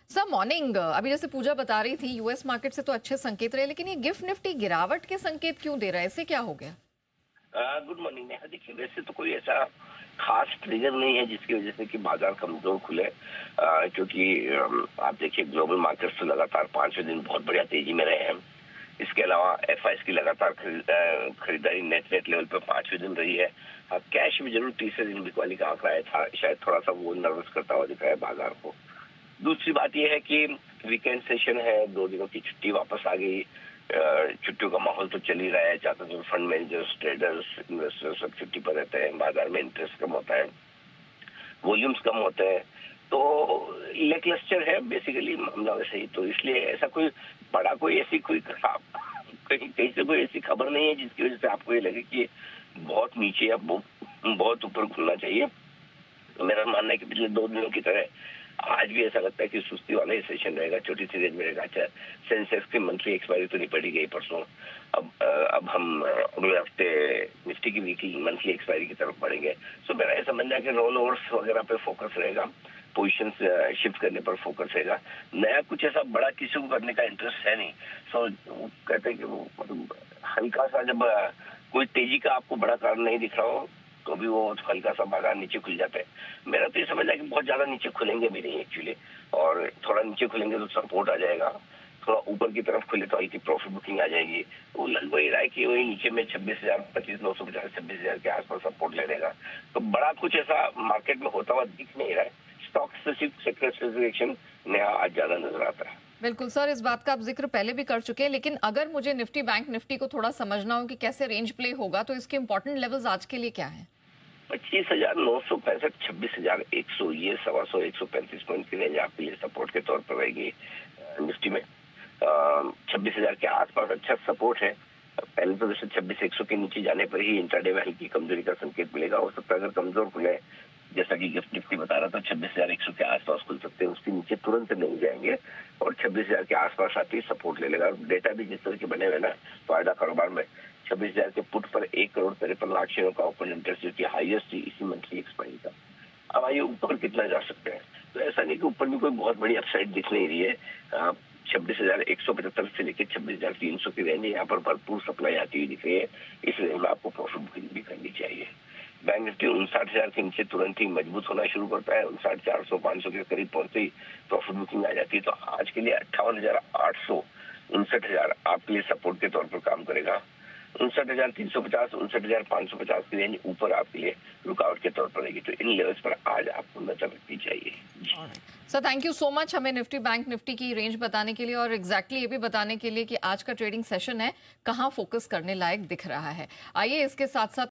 Sir morning, अभी जैसे पूजा बता रही थी यूएस मार्केट से तो अच्छे संकेत रहे, लेकिन ये गिफ्ट निफ्टी गिरावट के संकेत क्यों दे रहा है? इससे क्या हो गया? Good morning Neha. देखिए, वैसे तो कोई ऐसा खास ट्रिगर नहीं है जिसकी वजह से कि बाजार कमजोर खुले, क्योंकि आप देखिए ग्लोबल मार्केट्स तो लगातार पांचवें दिन बहुत बढ़िया तेजी में रहे हैं। इसके अलावा एफआईएस की लगातार खरीदारी नेट नेट लेवल पर पांचवें दिन रही है। कैश में जरूर तीसरे दिन बिकवाली का आंकड़ा आया था, शायद थोड़ा सा वो नर्वस करता हुआ दिख रहा है बाजार को। दूसरी बात यह है कि वीकेंड सेशन है, 2 दिनों की छुट्टी वापस आ गई। छुट्टियों का माहौल तो चल ही रहा है, ज्यादातर फंड मैनेजर्स, ट्रेडर्स, इन्वेस्टर्स सब छुट्टी पर रहते हैं, बाजार में इंटरेस्ट कम होता है, वॉल्यूम्स कम होते हैं, तो लेकलस्टर है बेसिकली मामला वैसे ही। तो इसलिए ऐसा कोई बड़ा कोई ऐसी कोई कहीं कहीं से कोई ऐसी खबर नहीं है जिसकी वजह से आपको ये लगे कि बहुत नीचे या बहुत ऊपर खुलना चाहिए। तो मेरा मानना है कि पिछले 2 दिनों की तरह आज भी ऐसा लगता है कि सुस्ती वाला ही सेशन रहेगा, छोटी सी रेंज में रहेगा। अच्छा, सेंसेक्स की मंथली एक्सपायरी तो निपट ही गई परसों। अब हम अगले हफ्ते निफ्टी की वीकली मंथली एक्सपायरी की तरफ बढ़ेंगे। सो मेरा ऐसा मानना है कि रोल ओवर्स वगैरह पे फोकस रहेगा, पोजिशन शिफ्ट करने पर फोकस रहेगा। नया कुछ ऐसा बड़ा किसी को करने का इंटरेस्ट है नहीं। सो कहते हैं कि वो मतलब हल्का सा जब कोई तेजी का आपको बड़ा कारण नहीं दिख रहा हो तो भी वो हल्का सा बाजार नीचे खुल जाता है। मेरा तो ये समझ है कि बहुत ज्यादा नीचे खुलेंगे भी नहीं एक्चुअली, और थोड़ा नीचे खुलेंगे तो सपोर्ट आ जाएगा, थोड़ा ऊपर की तरफ खुले तो हल्की प्रॉफिट बुकिंग आ जाएगी। वो लगभग ही रहा है कि वही नीचे में 26,000, 25,950, 26,000 के आसपास सपोर्ट ले लेगा। तो बड़ा कुछ ऐसा मार्केट में होता हुआ दिख नहीं रहा है। स्टॉक स्पेसिफिक, सेक्टर स्पेसिफिक नया आज ज्यादा नजर आता है। बिल्कुल सर, इस बात का आप जिक्र पहले भी कर चुके हैं, लेकिन अगर मुझे निफ्टी बैंक निफ्टी को थोड़ा समझना हो कि कैसे रेंज प्ले होगा, तो इसके इंपॉर्टेंट लेवल्स आज के लिए क्या है? 25,965, 26,100, ये 125, 135 पॉइंट की रेंज आपके लिए सपोर्ट के तौर पर रहेगी। निफ्टी में 26,000 के आसपास अच्छा सपोर्ट है। पहले तो वैसे 26,100 के नीचे जाने पर ही इंट्राडे में हल्की कमजोरी का संकेत मिलेगा। हो सकता है अगर कमजोर खुले, जैसा कि गिफ्ट निफ्टी बता रहा था, 26,100 के आसपास खुल सकते हैं, उसके नीचे तुरंत नहीं जाएंगे और 26,000 के आसपास आते ही सपोर्ट ले लेगा। डेटा भी जिस तरह के बने हुए ना फायदा कारोबार में, 26,000 के पुट पर 1,53,00,000 शेयरों का ओपन इंटरेस्ट जो कि हाईएस्ट थी इसी मंथली एक्सपायरी का। अब आइए ऊपर कितना जा सकते हैं। तो ऐसा नहीं कि ऊपर भी कोई बहुत बड़ी अपसाइड दिख नहीं रही है। 26,175 से लेकर 26,300 की रेंज, यहाँ पर भरपूर सप्लाई आती हुई दिख रही है। इस रेंज में आपको प्रॉफिट बुकिंग भी करनी चाहिए। बैंक निफ्टी 59,000 के नीचे तुरंत ही मजबूत होना शुरू करता है, 59,400, 500 के करीब पहुंचते ही प्रॉफिट बुकिंग आ जाती है। तो आज के लिए 58,800, 59,000 आपके लिए सपोर्ट के तौर पर काम करेगा। 59,350, 59,550 की रेंज ऊपर आपके लिए रुकावट के तौर पर रहेगी। तो इन लेवल्स पर आज आपको नजर रखनी चाहिए। Sir thank you so much हमें निफ्टी बैंक निफ्टी की रेंज बताने के लिए और एग्जैक्टली ये भी बताने के लिए कि आज का ट्रेडिंग सेशन है कहाँ फोकस करने लायक दिख रहा है। आइए इसके साथ साथ